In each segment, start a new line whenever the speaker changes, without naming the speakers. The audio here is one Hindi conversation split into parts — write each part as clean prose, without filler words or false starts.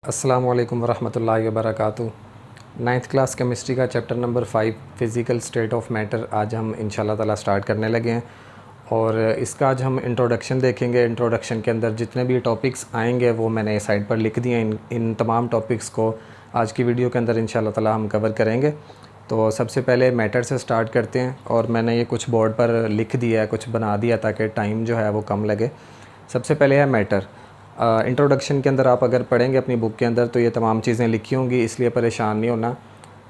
अस्सलाम वालेकुम वरहमतुल्लाहि वबरकातुहू। नाइन्थ क्लास केमिस्ट्री का chapter number 5 physical state of matter आज हम इंशाल्लाह ताला स्टार्ट करने लगे हैं। और इसका आज हम इंट्रोडक्शन देखेंगे। इंट्रोडक्शन के अंदर जितने भी टॉपिक्स आएंगे वो मैंने साइड पर लिख दिए हैं। इन तमाम टॉपिक्स को आज की वीडियो के अंदर इंशाल्लाह ताला हम कवर करेंगे। तो सबसे पहले मैटर से स्टार्ट करते हैं और मैंने ये कुछ बोर्ड पर लिख दिया है, कुछ बना दिया ताकि टाइम जो है वो कम लगे। सबसे पहले है मैटर। इंट्रोडक्शन के अंदर आप अगर पढ़ेंगे अपनी बुक के अंदर तो ये तमाम चीज़ें लिखी होंगी, इसलिए परेशान नहीं होना।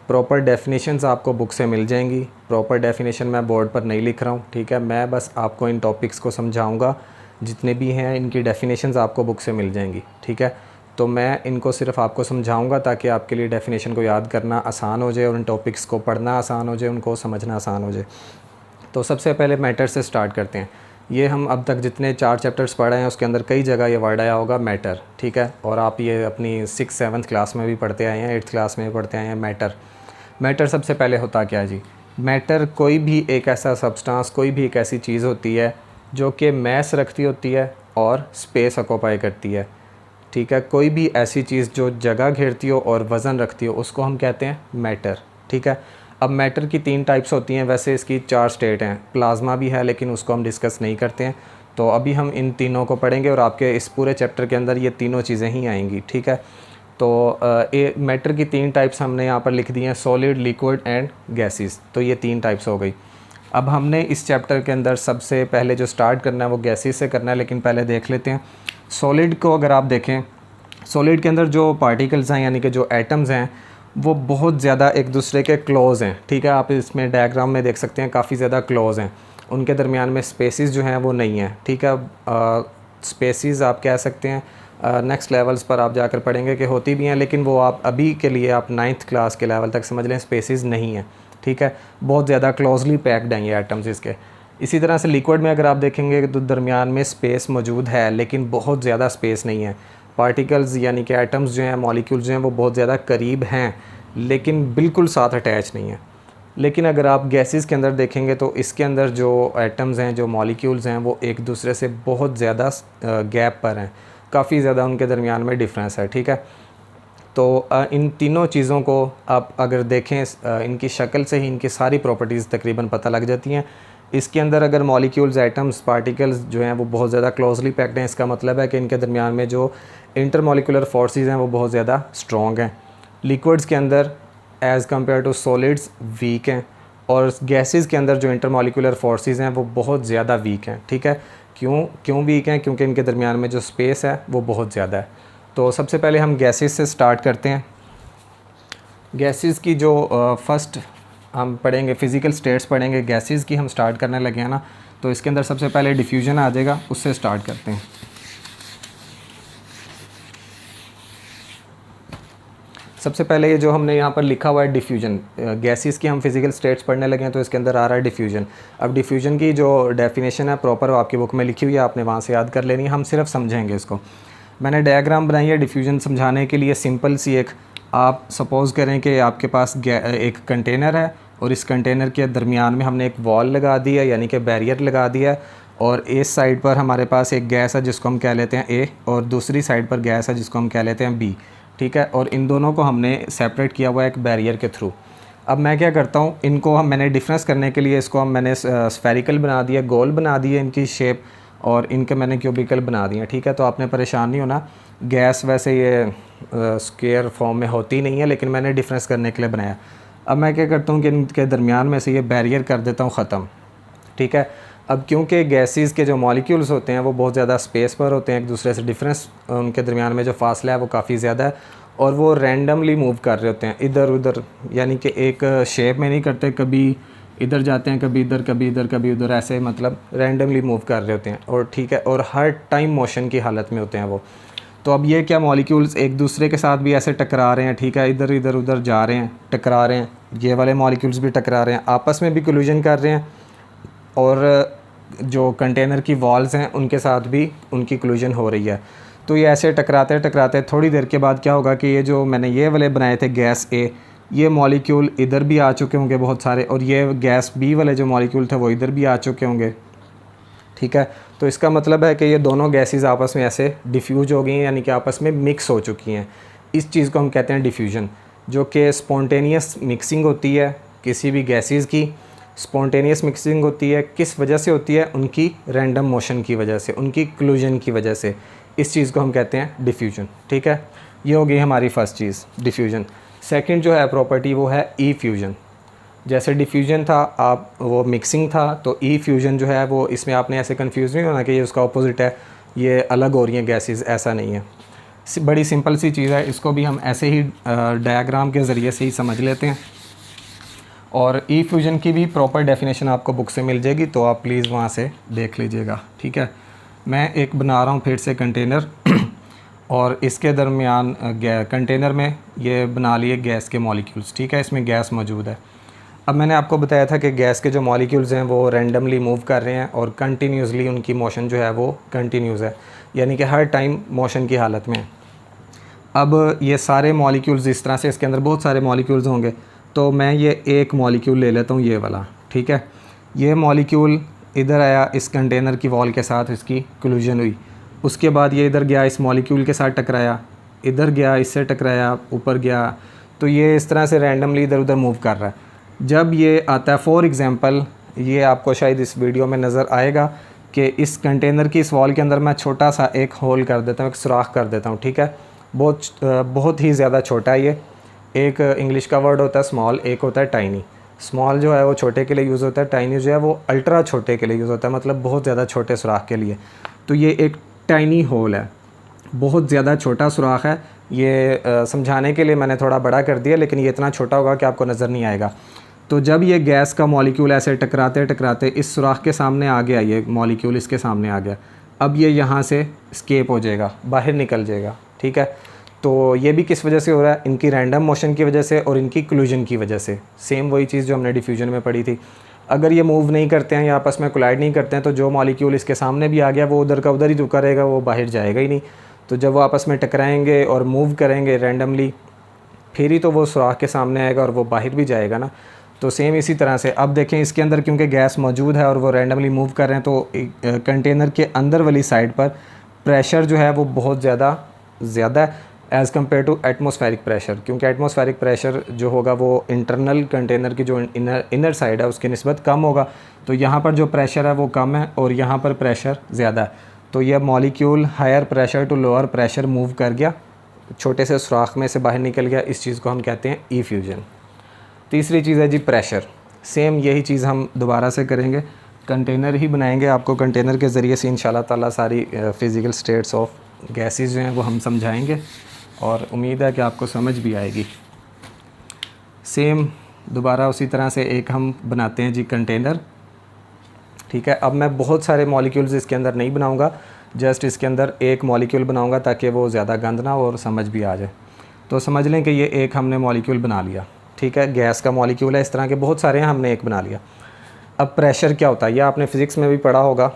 प्रॉपर डेफिनेशंस आपको बुक से मिल जाएंगी। प्रॉपर डेफिनेशन मैं बोर्ड पर नहीं लिख रहा हूँ, ठीक है। मैं बस आपको इन टॉपिक्स को समझाऊंगा, जितने भी हैं इनकी डेफिनेशंस आपको बुक से मिल जाएंगी, ठीक है। तो मैं इनको सिर्फ आपको समझाऊंगा ताकि आपके लिए डेफिनेशन को याद करना आसान हो जाए और उन टॉपिक्स को पढ़ना आसान हो जाए, उनको समझना आसान हो जाए। तो सबसे पहले मैटर से स्टार्ट करते हैं। ये हम अब तक जितने 4 चैप्टर्स पढ़े हैं उसके अंदर कई जगह ये वर्ड आया होगा मैटर, ठीक है। और आप ये अपनी 6th-7th क्लास में भी पढ़ते आए हैं, 8th क्लास में भी पढ़ते आए हैं मैटर। मैटर सबसे पहले होता क्या जी? मैटर कोई भी एक ऐसा सब्सटेंस, कोई भी एक ऐसी चीज़ होती है जो कि मैस रखती होती है और स्पेस ऑक्यूपाई करती है, ठीक है। कोई भी ऐसी चीज़ जो जगह घेरती हो और वज़न रखती हो उसको हम कहते हैं मैटर, ठीक है। अब मैटर की 3 टाइप्स होती हैं, वैसे इसकी 4 स्टेट हैं। प्लाज्मा भी है लेकिन उसको हम डिस्कस नहीं करते हैं। तो अभी हम इन तीनों को पढ़ेंगे और आपके इस पूरे चैप्टर के अंदर ये तीनों चीज़ें ही आएंगी, ठीक है। तो ये मैटर की 3 टाइप्स हमने यहाँ पर लिख दी हैं, सॉलिड, लिक्विड एंड गैसेस। तो ये 3 टाइप्स हो गई। अब हमने इस चैप्टर के अंदर सबसे पहले जो स्टार्ट करना है वो गैसेस से करना है, लेकिन पहले देख लेते हैं सॉलिड को। अगर आप देखें सॉलिड के अंदर जो पार्टिकल्स हैं यानी कि जो एटम्स हैं वो बहुत ज़्यादा एक दूसरे के क्लोज़ हैं, ठीक है। आप इसमें डायग्राम में देख सकते हैं काफ़ी ज़्यादा क्लोज़ हैं। उनके दरमियान में स्पेसिस जो हैं वो नहीं है, ठीक है। स्पेसिस आप कह सकते हैं नेक्स्ट लेवल्स पर आप जाकर पढ़ेंगे कि होती भी हैं, लेकिन वो आप अभी के लिए आप 9th क्लास के लेवल तक समझ लें स्पेसिस नहीं है, ठीक है। बहुत ज़्यादा क्लोजली पैक्ड हैं ये एटम्स इसके। इसी तरह से लिक्विड में अगर आप देखेंगे तो दरमियान में स्पेस मौजूद है लेकिन बहुत ज़्यादा स्पेस नहीं है। पार्टिकल्स यानी कि एटम्स जो हैं, मॉलिक्यूल्स जो हैं वो बहुत ज़्यादा करीब हैं लेकिन बिल्कुल साथ अटैच नहीं है। लेकिन अगर आप गैसेस के अंदर देखेंगे तो इसके अंदर जो एटम्स हैं, जो मॉलिक्यूल्स हैं वो एक दूसरे से बहुत ज़्यादा गैप पर हैं, काफ़ी ज़्यादा उनके दरमियान में डिफरेंस है, ठीक है। तो इन तीनों चीज़ों को आप अगर देखें इनकी शक्ल से ही इनकी सारी प्रॉपर्टीज़ तकरीबन पता लग जाती हैं। इसके अंदर अगर मॉलिक्यूल्स, एटम्स, पार्टिकल्स जो हैं वो बहुत ज़्यादा क्लोजली पैक्ड हैं, इसका मतलब है कि इनके दरमियान में जो इंटरमॉलिकुलर फोर्सेस हैं वो बहुत ज़्यादा स्ट्रॉन्ग हैं। लिक्विड्स के अंदर as compare to solids weak हैं और गैसेस के अंदर जो इंटरमॉलिकुलर फोर्सेस हैं वो बहुत ज़्यादा वीक हैं, ठीक है। क्यों वीक हैं? क्योंकि इनके दरमियान में जो स्पेस है वो बहुत ज़्यादा है। तो सबसे पहले हम गैसेस से स्टार्ट करते हैं। गैसेस की जो फर्स्ट हम पढ़ेंगे, फ़िज़िकल स्टेट्स पढ़ेंगे, गैसेस की हम स्टार्ट करने लगे हैं ना, तो इसके अंदर सबसे पहले डिफ्यूज़न आ जाएगा, उससे स्टार्ट करते हैं। सबसे पहले ये जो हमने यहाँ पर लिखा हुआ है डिफ्यूजन, गैसेस की हम फिज़िकल स्टेट्स पढ़ने लगे हैं तो इसके अंदर आ रहा है डिफ्यूजन। अब डिफ्यूजन की जो डेफिनेशन है प्रॉपर आपकी बुक में लिखी हुई है, आपने वहाँ से याद कर लेनी है, हम सिर्फ समझेंगे इसको। मैंने डायग्राम बनाई है डिफ्यूजन समझाने के लिए, सिंपल सी एक। आप सपोज़ करें कि आपके पास एक कंटेनर है और इस कंटेनर के दरमियान में हमने एक वॉल लगा दी है यानी कि बैरियर लगा दिया है, और इस साइड पर हमारे पास एक गैस है जिसको हम कह लेते हैं ए, और दूसरी साइड पर गैस है जिसको हम कह लेते हैं बी, ठीक है। और इन दोनों को हमने सेपरेट किया हुआ है एक बैरियर के थ्रू। अब मैं क्या करता हूँ, इनको मैंने डिफरेंस करने के लिए इसको मैंने स्फेरिकल बना दिया, गोल बना दिए इनकी शेप, और इनके मैंने क्यूबिकल बना दिए, ठीक है। तो आपने परेशान नहीं होना। गैस वैसे ये स्क्वायर फॉर्म में होती नहीं है लेकिन मैंने डिफरेंस करने के लिए बनाया। अब मैं क्या करता हूँ कि इनके दरमियान में से ये बैरियर कर देता हूँ ख़त्म, ठीक है। अब क्योंकि गैसेस के जो मॉलिक्यूल्स होते हैं वो बहुत ज़्यादा स्पेस पर होते हैं, एक दूसरे से डिफरेंस उनके दरमियान में जो फासला है वो काफ़ी ज़्यादा है, और वो रैंडमली मूव कर रहे होते हैं इधर उधर, यानी कि एक शेप में नहीं करते, कभी इधर जाते हैं, कभी इधर, कभी इधर, कभी उधर, ऐसे मतलब रैंडमली मूव कर रहे होते हैं, और ठीक है, और हर टाइम मोशन की हालत में होते हैं वो। तो अब ये क्या मॉलिक्यूल्स एक दूसरे के साथ भी ऐसे टकरा रहे हैं, ठीक है, इधर इधर उधर जा रहे हैं, टकरा रहे हैं, ये वाले मॉलिक्यूल्स भी टकरा रहे हैं, आपस में भी कोलिजन कर रहे हैं, और जो कंटेनर की वॉल्स हैं उनके साथ भी उनकी कोलिजन हो रही है। तो ये ऐसे टकराते टकराते थोड़ी देर के बाद क्या होगा कि ये जो मैंने ये वाले बनाए थे गैस ए, ये मॉलिक्यूल इधर भी आ चुके होंगे बहुत सारे, और ये गैस बी वाले जो मॉलिक्यूल थे वो इधर भी आ चुके होंगे, ठीक है। तो इसका मतलब है कि ये दोनों गैसेस आपस में ऐसे डिफ्यूज हो गई हैं, यानी कि आपस में मिक्स हो चुकी हैं। इस चीज़ को हम कहते हैं डिफ्यूजन, जो कि स्पॉन्टेनियस मिक्सिंग होती है किसी भी गैसेस की। स्पॉन्टेनियस मिक्सिंग होती है, किस वजह से होती है? उनकी रैंडम मोशन की वजह से, उनकी क्लूजन की वजह से। इस चीज़ को हम कहते हैं डिफ्यूजन। ठीक है, ये हो गई हमारी फर्स्ट चीज़ डिफ्यूजन। सेकंड जो है प्रॉपर्टी वो है ई फ्यूजन। जैसे डिफ्यूजन था आप वो मिक्सिंग था, तो ई फ्यूजन जो है वो इसमें आपने ऐसे कंफ्यूज नहीं होना कि ये उसका अपोजिट है, ये अलग हो रही हैं गैसेस, ऐसा नहीं है। बड़ी सिंपल सी चीज़ है, इसको भी हम ऐसे ही डायग्राम के ज़रिए से ही समझ लेते हैं। और ई फ्यूजन की भी प्रॉपर डेफिनेशन आपको बुक से मिल जाएगी, तो आप प्लीज़ वहाँ से देख लीजिएगा। ठीक है, मैं एक बना रहा हूँ फिर से कंटेनर और इसके दरमियान कंटेनर में ये बना लिए गैस के मॉलिक्यूल्स। ठीक है, इसमें गैस मौजूद है। अब मैंने आपको बताया था कि गैस के जो मॉलिक्यूल्स हैं वो रैंडमली मूव कर रहे हैं और कंटिन्यूसली उनकी मोशन जो है वो कंटिन्यूस है, यानी कि हर टाइम मोशन की हालत में है। अब ये सारे मॉलिक्यूल्स इस तरह से, इसके अंदर बहुत सारे मॉलिक्यूल्स होंगे, तो मैं ये एक मॉलिक्यूल ले लेता हूँ, ये वाला। ठीक है, ये मॉलिक्यूल इधर आया, इस कंटेनर की वॉल के साथ इसकी कोलिजन हुई। उसके बाद ये इधर गया, इस मॉलिक्यूल के साथ टकराया, इधर गया, इससे टकराया, ऊपर गया, तो ये इस तरह से रैंडमली इधर उधर मूव कर रहा है। जब ये आता है, फॉर एग्ज़ाम्पल, ये आपको शायद इस वीडियो में नज़र आएगा कि इस कंटेनर की इस वॉल के अंदर मैं छोटा सा एक होल कर देता हूँ, एक सुराख कर देता हूँ। ठीक है, बहुत ही ज़्यादा छोटा है ये। एक इंग्लिश का वर्ड होता है स्मॉल, एक होता है टाइनी। स्मॉल जो है वो छोटे के लिए यूज़ होता है, टाइनी जो है वो अल्ट्रा छोटे के लिए यूज़ होता है, मतलब बहुत ज़्यादा छोटे सुराख के लिए। तो ये एक टाइनी होल है, बहुत ज़्यादा छोटा सुराख है। ये समझाने के लिए मैंने थोड़ा बड़ा कर दिया, लेकिन ये इतना छोटा होगा कि आपको नज़र नहीं आएगा। तो जब ये गैस का मॉलिक्यूल ऐसे टकराते टकराते इस सुराख के सामने आ गया, ये मॉलिक्यूल इसके सामने आ गया, अब ये यहाँ से स्केप हो जाएगा, बाहर निकल जाएगा। ठीक है, तो ये भी किस वजह से हो रहा है? इनकी रैंडम मोशन की वजह से और इनकी कोलिजन की वजह से। सेम वही चीज़ जो हमने डिफ्यूजन में पढ़ी थी। अगर ये मूव नहीं करते हैं या आपस में कोलाइड नहीं करते हैं, तो जो मॉलिक्यूल इसके सामने भी आ गया वो उधर का उधर ही रुका रहेगा, वो बाहर जाएगा ही नहीं। तो जब वो आपस में टकराएंगे और मूव करेंगे रैंडमली, फिर ही तो वो सुराख के सामने आएगा और वो बाहर भी जाएगा ना। तो सेम इसी तरह से अब देखें, इसके अंदर क्योंकि गैस मौजूद है और वो रैंडमली मूव कर रहे हैं, तो कंटेनर के अंदर वाली साइड पर प्रेशर जो है वो बहुत ज़्यादा है as compare to atmospheric pressure, क्योंकि एटमॉस्फेरिक प्रेशर जो होगा वो इंटरनल कंटेनर की जो इनर साइड है उसके निस्बत कम होगा। तो यहाँ पर जो प्रेशर है वो कम है और यहाँ पर प्रेशर ज़्यादा है। तो यह molecule higher pressure to lower pressure move कर गया, छोटे से सुराख में से बाहर निकल गया। इस चीज़ को हम कहते हैं ई फ्यूजन। तीसरी चीज़ है जी प्रेशर। सेम यही चीज़ हम दोबारा से करेंगे, कंटेनर ही बनाएंगे। आपको कंटेनर के ज़रिए से इंशाल्लाह ताला सारी फ़िज़िकल स्टेट्स ऑफ गैसेस जो हैं वो हम समझाएंगे और उम्मीद है कि आपको समझ भी आएगी। सेम दोबारा उसी तरह से एक हम बनाते हैं जी कंटेनर। ठीक है, अब मैं बहुत सारे मॉलिक्यूल्स इसके अंदर नहीं बनाऊंगा, जस्ट इसके अंदर एक मॉलिक्यूल बनाऊंगा ताकि वो ज़्यादा गंद ना हो और समझ भी आ जाए। तो समझ लें कि ये एक हमने मॉलिक्यूल बना लिया। ठीक है, गैस का मॉलिक्यूल है, इस तरह के बहुत सारे हैं, हमने एक बना लिया। अब प्रेशर क्या होता है, यह आपने फ़िज़िक्स में भी पढ़ा होगा।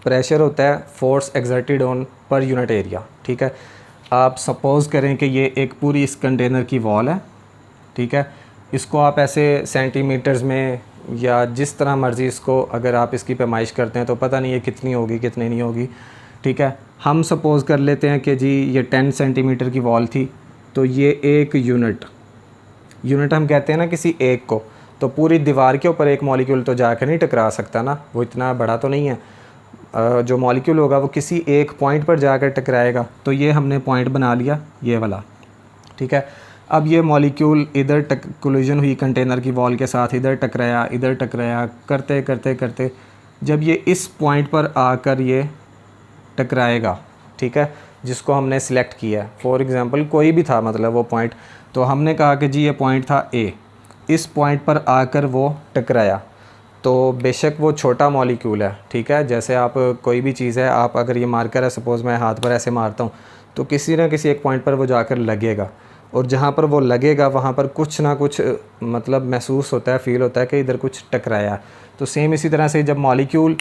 प्रेशर होता है फोर्स एक्सर्टेड ऑन पर यूनिट एरिया। ठीक है, आप सपोज़ करें कि ये एक पूरी इस कंटेनर की वॉल है। ठीक है, इसको आप ऐसे सेंटीमीटर्स में या जिस तरह मर्ज़ी इसको अगर आप इसकी पैमाइश करते हैं तो पता नहीं है कितनी होगी कितनी नहीं होगी। ठीक है, हम सपोज़ कर लेते हैं कि जी ये 10 सेंटीमीटर की वॉल थी, तो ये एक यूनिट हम कहते हैं ना किसी एक को, तो पूरी दीवार के ऊपर एक मॉलिक्यूल तो जाकर नहीं टकरा सकता ना, वो इतना बड़ा तो नहीं है। जो मॉलिक्यूल होगा वो किसी एक पॉइंट पर जाकर टकराएगा। तो ये हमने पॉइंट बना लिया, ये वाला। ठीक है, अब ये मॉलिक्यूल इधर कोलिजन हुई कंटेनर की वॉल के साथ, इधर टकराया करते करते करते जब ये इस पॉइंट पर आकर ये टकराएगा, ठीक है, जिसको हमने सिलेक्ट किया है, फॉर एग्ज़ाम्पल कोई भी था, मतलब वो पॉइंट, तो हमने कहा कि जी ये पॉइंट था ए, इस पॉइंट पर आकर वो टकराया। तो बेशक वो छोटा मॉलिक्यूल है, ठीक है, जैसे आप कोई भी चीज़ है, आप अगर ये मार्कर है, सपोज़ मैं हाथ पर ऐसे मारता हूँ, तो किसी न किसी एक पॉइंट पर वो जाकर लगेगा, और जहाँ पर वो लगेगा वहाँ पर कुछ ना कुछ मतलब महसूस होता है, फील होता है कि इधर कुछ टकराया। तो सेम इसी तरह से जब मॉलिक्यूल,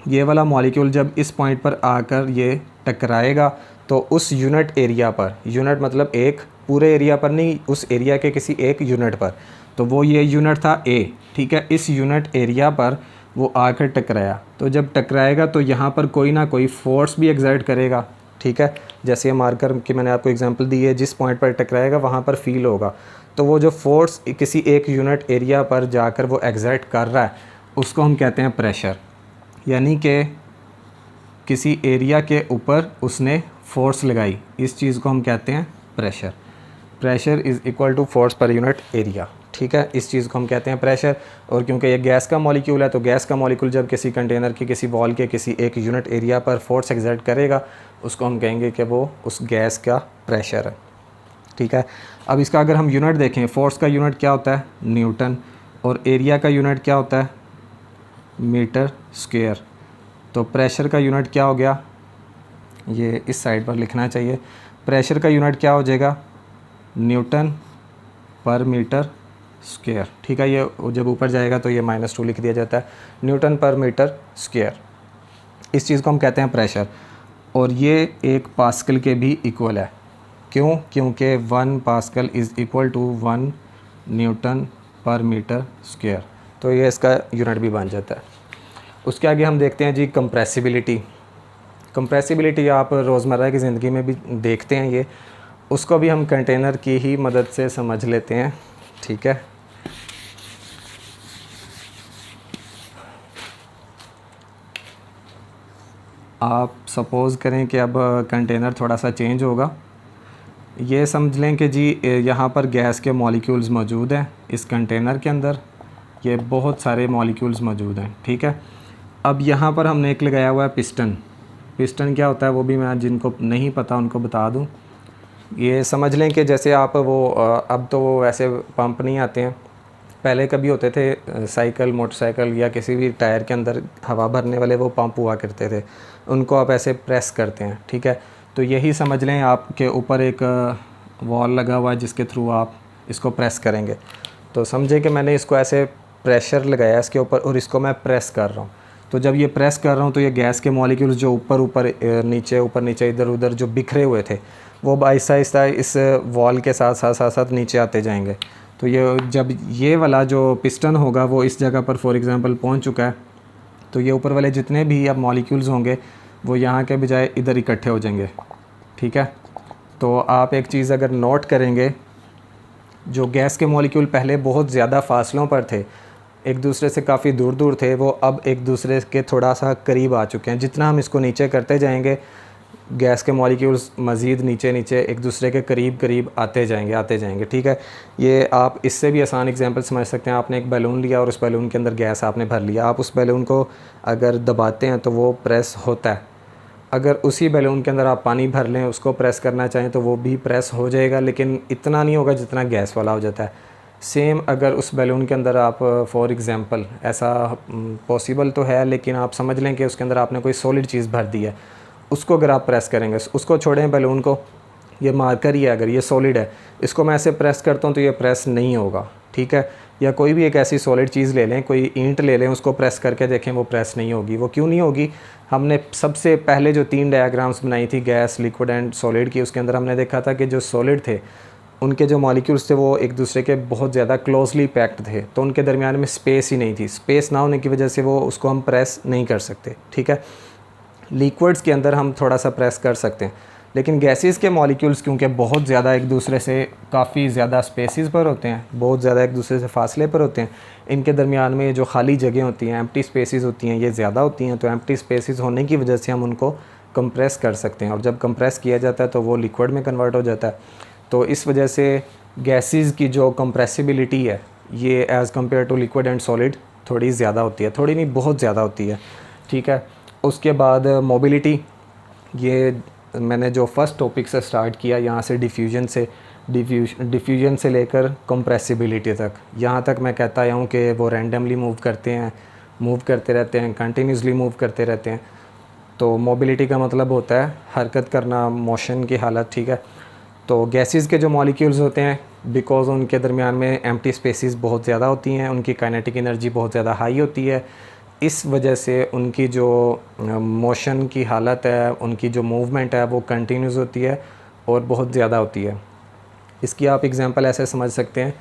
ये वाला मॉलिक्यूल जब इस पॉइंट पर आकर ये टकराएगा, तो उस यूनिट एरिया पर, यूनिट मतलब एक पूरे एरिया पर नहीं, उस एरिया के किसी एक यूनिट पर, तो वो ये यूनिट था ए, ठीक है, इस यूनिट एरिया पर वो आकर टकराया। तो जब टकराएगा तो यहाँ पर कोई ना कोई फोर्स भी एक्सर्ट करेगा, ठीक है। जैसे ये मार्कर की मैंने आपको एग्जांपल दी है, जिस पॉइंट पर टकराएगा वहाँ पर फील होगा, तो वो जो फोर्स किसी एक यूनिट एरिया पर जाकर वो एग्जर्ट कर रहा है उसको हम कहते हैं प्रेशर। यानी कि किसी एरिया के ऊपर उसने फोर्स लगाई, इस चीज़ को हम कहते हैं pressure. Pressure is equal to force per unit area, ठीक है, इस चीज़ को हम कहते हैं प्रेशर। और क्योंकि ये गैस का मॉलिक्यूल है, तो गैस का मॉलिक्यूल जब किसी कंटेनर के किसी वॉल के किसी एक यूनिट एरिया पर फोर्स एक्सर्ट करेगा, उसको हम कहेंगे कि वो उस गैस का प्रेशर है, ठीक है। अब इसका अगर हम यूनिट देखें, फोर्स का यूनिट क्या होता है, न्यूटन, और एरिया का यूनिट क्या होता है, मीटर स्क्वायर। तो प्रेशर का यूनिट क्या हो गया, ये इस साइड पर लिखना चाहिए, प्रेशर का यूनिट क्या हो जाएगा, न्यूटन पर मीटर स्क्वायर, ठीक है। ये जब ऊपर जाएगा तो ये -2 लिख दिया जाता है, न्यूटन पर मीटर स्क्वायर। इस चीज़ को हम कहते हैं प्रेशर, और ये 1 पास्कल के भी इक्वल है। क्यों, क्योंकि 1 pascal is equal to 1 newton per metre square, तो ये इसका यूनिट भी बन जाता है। उसके आगे हम देखते हैं जी कंप्रेसिबिलिटी। कंप्रेसिबिलिटी आप रोज़मर्रा की ज़िंदगी में भी देखते हैं, ये उसको भी हम कंटेनर की ही मदद से समझ लेते हैं, ठीक है। आप सपोज़ करें कि अब कंटेनर थोड़ा सा चेंज होगा, ये समझ लें कि जी यहाँ पर गैस के मॉलिक्यूल्स मौजूद हैं इस कंटेनर के अंदर, ये बहुत सारे मॉलिक्यूल्स मौजूद हैं, ठीक है। अब यहाँ पर हमने एक लगाया हुआ है पिस्टन। पिस्टन क्या होता है वो भी मैं जिनको नहीं पता उनको बता दूँ। ये समझ लें कि जैसे आप वो अब तो वो वैसे पंप नहीं आते हैं, पहले कभी होते थे साइकिल मोटरसाइकिल या किसी भी टायर के अंदर हवा भरने वाले वो पंप हुआ करते थे, उनको आप ऐसे प्रेस करते हैं, ठीक है। तो यही समझ लें आपके ऊपर एक वॉल लगा हुआ है जिसके थ्रू आप इसको प्रेस करेंगे। तो समझे कि मैंने इसको ऐसे प्रेशर लगाया इसके ऊपर और इसको मैं प्रेस कर रहा हूँ। तो जब ये प्रेस कर रहा हूँ तो ये गैस के मॉलिक्यूल्स जो ऊपर नीचे इधर उधर जो बिखरे हुए थे वो आहिस्ता आहिस्ता इस वॉल के साथ नीचे आते जाएंगे। तो ये जब ये वाला जो पिस्टन होगा वो इस जगह पर फॉर एग्ज़ाम्पल पहुँच चुका है, तो ये ऊपर वाले जितने भी अब मॉलिक्यूल्स होंगे वो यहाँ के बजाय इधर इकट्ठे हो जाएंगे, ठीक है। तो आप एक चीज़ अगर नोट करेंगे, जो गैस के मॉलिक्यूल पहले बहुत ज़्यादा फासलों पर थे, एक दूसरे से काफ़ी दूर दूर थे, वो अब एक दूसरे के थोड़ा सा करीब आ चुके हैं। जितना हम इसको नीचे करते जाएंगे गैस के मॉलिक्यूल्स मज़ीद नीचे एक दूसरे के करीब आते जाएंगे, ठीक है। ये आप इससे भी आसान एग्जांपल समझ सकते हैं। आपने एक बैलून लिया और उस बैलून के अंदर गैस आपने भर लिया, आप उस बैलून को अगर दबाते हैं तो वो प्रेस होता है। अगर उसी बैलून के अंदर आप पानी भर लें, उसको प्रेस करना चाहें तो वो भी प्रेस हो जाएगा, लेकिन इतना नहीं होगा जितना गैस वाला हो जाता है। सेम अगर उस बैलून के अंदर आप फॉर एग्ज़ाम्पल, ऐसा पॉसिबल तो है लेकिन आप समझ लें कि उसके अंदर आपने कोई सॉलिड चीज़ भर दी है, उसको अगर आप प्रेस करेंगे, उसको छोड़ें बैलून को, ये मार्कर ही है, अगर ये सॉलिड है इसको मैं ऐसे प्रेस करता हूँ तो ये प्रेस नहीं होगा, ठीक है। या कोई भी एक ऐसी सॉलिड चीज़ ले लें, कोई ईंट ले लें, उसको प्रेस करके देखें, वो प्रेस नहीं होगी। वो क्यों नहीं होगी? हमने सबसे पहले जो 3 डायग्राम्स बनाई थी गैस, लिक्विड एंड सॉलिड की, उसके अंदर हमने देखा था कि जो सॉलिड थे उनके जो मॉलिक्यूल्स थे वो एक दूसरे के बहुत ज़्यादा क्लोजली पैक्ड थे, तो उनके दरमियान में स्पेस ही नहीं थी। स्पेस ना होने की वजह से वो उसको हम प्रेस नहीं कर सकते, ठीक है। लिक्विड्स के अंदर हम थोड़ा सा प्रेस कर सकते हैं, लेकिन गैसेस के मॉलिक्यूल्स क्योंकि बहुत ज़्यादा एक दूसरे से काफ़ी ज़्यादा स्पेसिस पर होते हैं, बहुत ज़्यादा एक दूसरे से फासले पर होते हैं, इनके दरमियान में जो खाली जगह होती हैं, एम्प्टी स्पेसिस होती हैं, ये ज़्यादा होती हैं। तो एम्प्टी स्पेसिस होने की वजह से हम उनको कंप्रेस कर सकते हैं, और जब कंप्रेस किया जाता है तो वो लिक्विड में कन्वर्ट हो जाता है। तो इस वजह से गैसेस की जो कंप्रेसिबिलिटी है ये as compare to liquid and solid थोड़ी ज़्यादा होती है, थोड़ी नहीं बहुत ज़्यादा होती है, ठीक है। उसके बाद मोबिलिटी, ये मैंने जो फर्स्ट टॉपिक से स्टार्ट किया, यहाँ से डिफ्यूजन से लेकर कंप्रेसिबिलिटी तक, यहाँ तक मैं कहता आया हूँ कि वो रैंडमली मूव करते रहते हैं, कंटिन्यूसली मूव करते रहते हैं। तो मोबिलिटी का मतलब होता है हरकत करना, मोशन की हालत, ठीक है। तो गैसेस के जो मॉलिक्यूल्स होते हैं, बिकॉज़ उनके दरमियान में एम्प्टी स्पेसिस बहुत ज़्यादा होती हैं, उनकी काइनेटिक एनर्जी बहुत ज़्यादा हाई होती है, इस वजह से उनकी जो मोशन की हालत है, उनकी जो मूवमेंट है वो कंटिन्यूस होती है और बहुत ज़्यादा होती है। इसकी आप एग्जांपल ऐसे समझ सकते हैं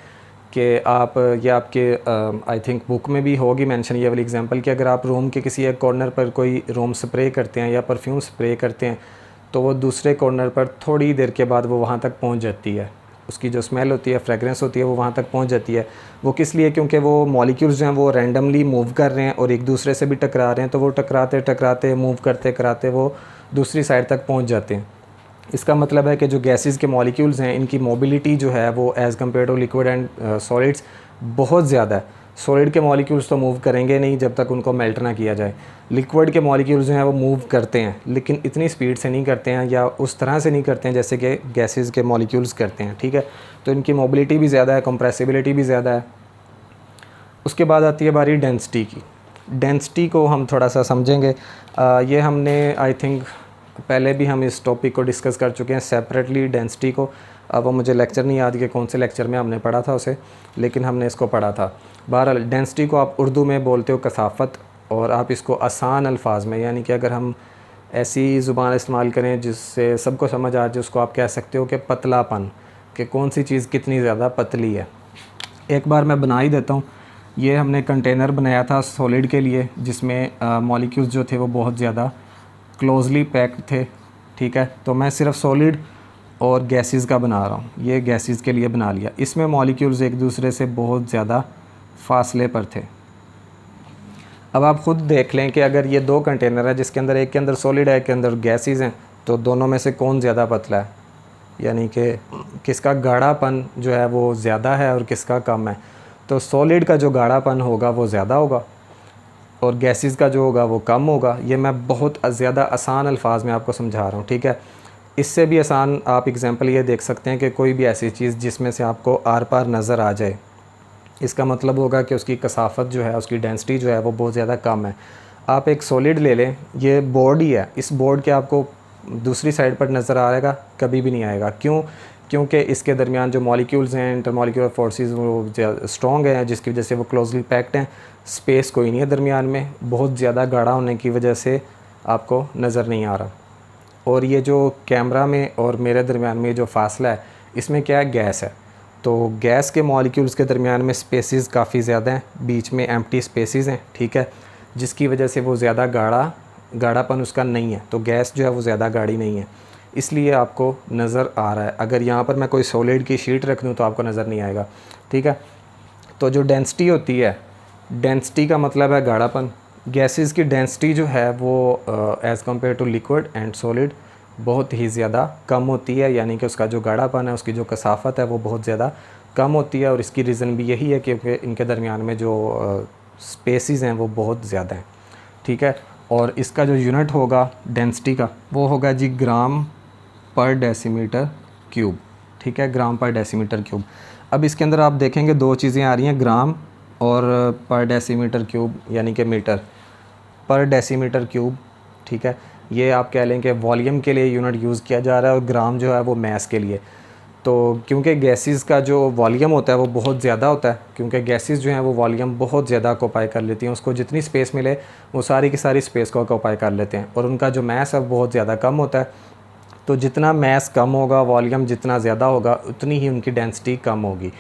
कि आप ये आपके आई थिंक बुक में भी होगी मेंशन ये वाली एग्जांपल कि अगर आप रूम के किसी एक कॉर्नर पर कोई रूम स्प्रे करते हैं या परफ्यूम स्प्रे करते हैं, तो वो दूसरे कॉर्नर पर थोड़ी देर के बाद वो वहाँ तक पहुँच जाती है। उसकी जो स्मेल होती है, फ्रेगरेंस होती है, वो वहाँ तक पहुँच जाती है। वो किस लिए? क्योंकि वो मॉलिक्यूल्स जो हैं वो रैंडमली मूव कर रहे हैं और एक दूसरे से भी टकरा रहे हैं, तो वो टकराते टकराते मूव करते कराते वो दूसरी साइड तक पहुँच जाते हैं। इसका मतलब है कि जो गैसेस के मॉलिक्यूल्स हैं इनकी मोबिलिटी जो है वो as compare to liquid and solids बहुत ज़्यादा है। सॉलिड के मॉलिक्यूल्स तो मूव करेंगे नहीं जब तक उनको मेल्ट ना किया जाए। लिक्विड के मॉलिक्यूल्स जो हैं वो मूव करते हैं, लेकिन इतनी स्पीड से नहीं करते हैं या उस तरह से नहीं करते हैं जैसे कि गैसेस के मॉलिक्यूल्स करते हैं, ठीक है। तो इनकी मोबिलिटी भी ज़्यादा है, कंप्रेसिबिलिटी भी ज़्यादा है। उसके बाद आती है बारी डेंसिटी की। डेंसिटी को हम थोड़ा सा समझेंगे। ये हमने आई थिंक पहले भी हम इस टॉपिक को डिस्कस कर चुके हैं सेपरेटली, डेंसिटी को। अब वो मुझे लेक्चर नहीं याद कि कौन से लेक्चर में हमने पढ़ा था उसे, लेकिन हमने इसको पढ़ा था। बहरहाल डेंसिटी को आप उर्दू में बोलते हो कसाफ़त, और आप इसको आसान अल्फाज में, यानी कि अगर हम ऐसी ज़ुबान इस्तेमाल करें जिससे सबको समझ आ जाए, उसको आप कह सकते हो कि पतलापन, कि कौन सी चीज़ कितनी ज़्यादा पतली है। एक बार मैं बना ही देता हूँ। ये हमने कंटेनर बनाया था सॉलिड के लिए, जिसमें मॉलिक्यूल्स जो थे वो बहुत ज़्यादा क्लोजली पैक्ड थे, ठीक है। तो मैं सिर्फ सॉलिड और गैसेस का बना रहा हूँ, ये गैसेस के लिए बना लिया। इसमें मॉलिक्यूल्स एक दूसरे से बहुत ज़्यादा फासले पर थे। अब आप ख़ुद देख लें कि अगर ये दो कंटेनर है जिसके अंदर एक के अंदर सॉलिड है, एक के अंदर गैसेस हैं, तो दोनों में से कौन ज़्यादा पतला है, यानी कि किसका गाढ़ापन जो है वो ज़्यादा है और किसका कम है। तो सॉलिड का जो गाढ़ापन होगा वो ज़्यादा होगा और गैसेस का जो होगा वो कम होगा। ये मैं बहुत ज़्यादा आसान अल्फाज में आपको समझा रहा हूँ, ठीक है। इससे भी आसान आप एग्ज़ाम्पल ये देख सकते हैं कि कोई भी ऐसी चीज़ जिसमें से आपको आर पार नज़र आ जाए, इसका मतलब होगा कि उसकी कसाफ़त जो है, उसकी डेंसिटी जो है वो बहुत ज़्यादा कम है। आप एक सॉलिड ले लें, ये बोर्ड ही है, इस बोर्ड के आपको दूसरी साइड पर नज़र आएगा? कभी भी नहीं आएगा। क्यों? क्योंकि इसके दरमियान जो मॉलिक्यूल्स हैं, इंटरमॉलिक्यूलर फोर्सेस, वो स्ट्रॉन्ग हैं, जिसकी वजह से वो क्लोजली पैक्ड हैं। स्पेस कोई नहीं है दरमियान में, बहुत ज़्यादा गाढ़ा होने की वजह से आपको नज़र नहीं आ रहा। और ये जो कैमरा में और मेरे दरमियान में जो फासला है, इसमें क्या है? गैस है। तो गैस के मॉलिक्यूल्स के दरमियान में स्पेसेस काफ़ी ज़्यादा हैं, बीच में एम्प्टी स्पेसेस हैं, ठीक है, जिसकी वजह से वो ज़्यादा गाढ़ापन उसका नहीं है। तो गैस जो है वो ज़्यादा गाढ़ी नहीं है, इसलिए आपको नज़र आ रहा है। अगर यहाँ पर मैं कोई सॉलिड की शीट रख दूँ तो आपको नज़र नहीं आएगा, ठीक है। तो जो डेंसिटी होती है, डेंसिटी का मतलब है गाढ़ापन। गैसेस की डेंसिटी जो है वो as compare to liquid and solid बहुत ही ज़्यादा कम होती है, यानी कि उसका जो गाढ़ापन है, उसकी जो कसाफ़त है वो बहुत ज़्यादा कम होती है। और इसकी रीज़न भी यही है क्योंकि इनके दरमियान में जो स्पेसेस हैं वो बहुत ज़्यादा हैं, ठीक है। और इसका जो यूनिट होगा डेंसिटी का, वो होगा जी ग्राम पर डेसीमीटर क्यूब, ठीक है, ग्राम पर डेसीमीटर क्यूब। अब इसके अंदर आप देखेंगे दो चीज़ें आ रही हैं, ग्राम और पर डेसीमीटर क्यूब, यानी कि मीटर पर डेसीमीटर क्यूब, ठीक है। ये आप कह लें कि वॉल्यूम के लिए यूनिट यूज़ किया जा रहा है और ग्राम जो है वो मैस के लिए। तो क्योंकि गैसेस का जो वॉल्यूम होता है वो बहुत ज़्यादा होता है, क्योंकि गैसेस जो हैं वो वॉल्यूम बहुत ज़्यादा ऑक्यूपाई कर लेती हैं, उसको जितनी स्पेस मिले वो सारी की सारी स्पेस को ऑक्यूपाई कर लेते हैं, और उनका जो मैस है बहुत ज़्यादा कम होता है। तो जितना मैस कम होगा, वॉल्यूम जितना ज़्यादा होगा, उतनी ही उनकी डेंसिटी कम होगी।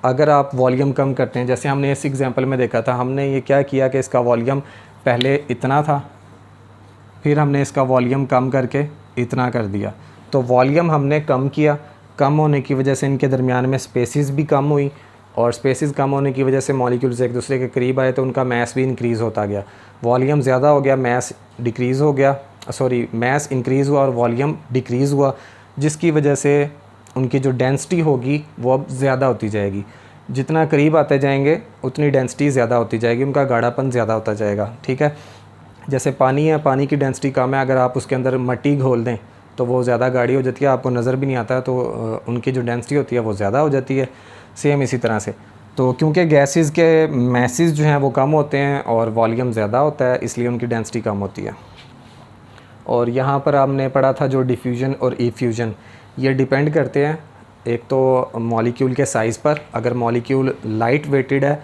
अगर आप वॉल्यूम कम करते हैं, जैसे हमने इस एग्जांपल में देखा था, हमने ये क्या किया कि इसका वॉल्यूम पहले इतना था, फिर हमने इसका वॉल्यूम कम करके इतना कर दिया। तो वॉल्यूम हमने कम किया, कम होने की वजह से इनके दरमियान में स्पेसिस भी कम हुई, और स्पेसिस कम होने की वजह से मॉलिक्यूल्स एक दूसरे के करीब आए, तो उनका मैस भी इंक्रीज़ होता गया। वॉल्यूम ज़्यादा हो गया, मैस डिक्रीज़ हो गया, मैस इंक्रीज़ हुआ और वॉल्यूम डिक्रीज़ हुआ, जिसकी वजह से उनकी जो डेंसिटी होगी वो अब ज़्यादा होती जाएगी। जितना करीब आते जाएंगे उतनी डेंसिटी ज़्यादा होती जाएगी, उनका गाढ़ापन ज़्यादा होता जाएगा, ठीक है। जैसे पानी है, पानी की डेंसिटी कम है, अगर आप उसके अंदर मिट्टी घोल दें तो वो ज़्यादा गाढ़ी हो जाती है, आपको नज़र भी नहीं आता, तो उनकी जो डेंसिटी होती है वो ज़्यादा हो जाती है। सेम इसी तरह से, तो क्योंकि गैसेस के मैसेस जो हैं वो कम होते हैं और वॉल्यूम ज़्यादा होता है, इसलिए उनकी डेंसिटी कम होती है। और यहाँ पर आपने पढ़ा था जो डिफ्यूजन और इफ्यूजन, ये डिपेंड करते हैं एक तो मॉलिक्यूल के साइज़ पर। अगर मॉलिक्यूल लाइट वेटेड है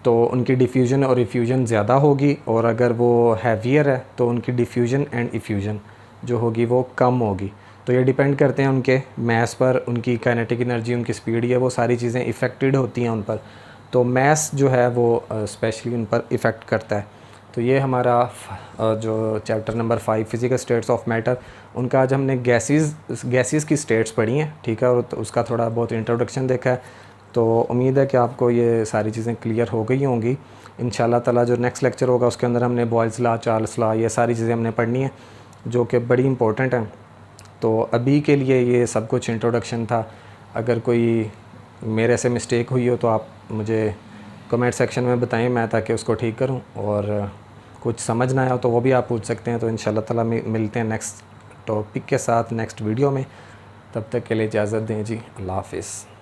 तो उनकी डिफ्यूजन और इफ्यूजन ज़्यादा होगी, और अगर वो हैवियर है तो उनकी डिफ्यूजन एंड इफ्यूजन जो होगी वो कम होगी। तो ये डिपेंड करते हैं उनके मैस पर, उनकी काइनेटिक एनर्जी, उनकी स्पीड, ये वो सारी चीज़ें इफ़ेक्टेड होती हैं उन पर। तो मैस जो है वो स्पेशली उन पर इफ़ेक्ट करता है। तो ये हमारा जो chapter number 5 physical states of matter, उनका आज हमने गैसेस की स्टेट्स पढ़ी हैं, ठीक है, और तो उसका थोड़ा बहुत इंट्रोडक्शन देखा है। तो उम्मीद है कि आपको ये सारी चीज़ें क्लियर हो गई होंगी। इंशाल्लाह ताला जो नेक्स्ट लेक्चर होगा उसके अंदर हमने बॉयल्स लॉ, चार्ल्स लॉ, ये सारी चीज़ें हमने पढ़नी है जो कि बड़ी इंपॉर्टेंट हैं। तो अभी के लिए ये सब कुछ इंट्रोडक्शन था। अगर कोई मेरे से मिस्टेक हुई हो तो आप मुझे कमेंट सेक्शन में बताएं, मैं ताकि उसको ठीक करूं, और कुछ समझ ना आया तो वो भी आप पूछ सकते हैं। तो इंशाल्लाह ताला मिलते हैं नेक्स्ट टॉपिक के साथ नेक्स्ट वीडियो में। तब तक के लिए इजाज़त दें जी, अल्लाह हाफ़िज़।